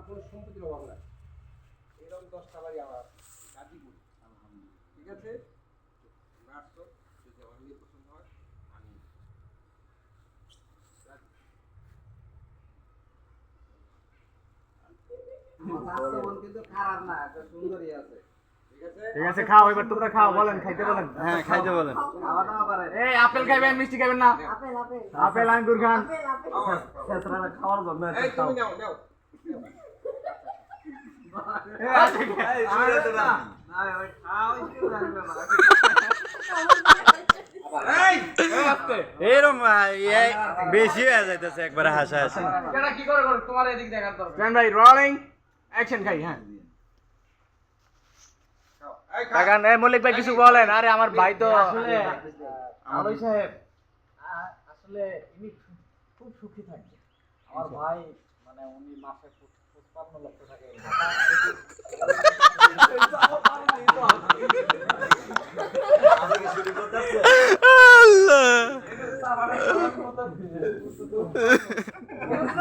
কোনো সম্পত্তির অভাব নাই। এরকম 10টা বাড়ি আমার গাজীপুর। ঠিক আছে, আসছো, যদি আমার মেয়ে পছন্দ হয় আমি কিন্তু খারাপ না, একটা সুন্দরী আছে। ঠিক আছে, খাও এবার, তোমরা খাও, বলেন খাইতে বলেন। হ্যাঁ খাইতে বলেন। খাওয়া দাওয়া করে। এই আপেল খাইবেন, মিষ্টি খাইবেন না? আপেল আপেল আপেল আঙ্গুর খান। ছেছরা খাওয়ার জন্য এই তুমি নাও নাও। এরম বেশি হয়ে যাইতেছে একবারে হাসা হাসি। এটা কি করে করে তোমার এদিক দেখার দরকার। ফ্রেন্ড ভাই রোলিং অ্যাকশন খাই। হ্যাঁ কাকা, এই মল্লিক ভাই কিছু বলেন। আরে আমার ভাই তো আসলে আলোই সাহেব আসলে ইনি খুব সুখী থাকে। আমার ভাই মানে উনি মাসে 55 লক্ষ টাকা আল্লাহ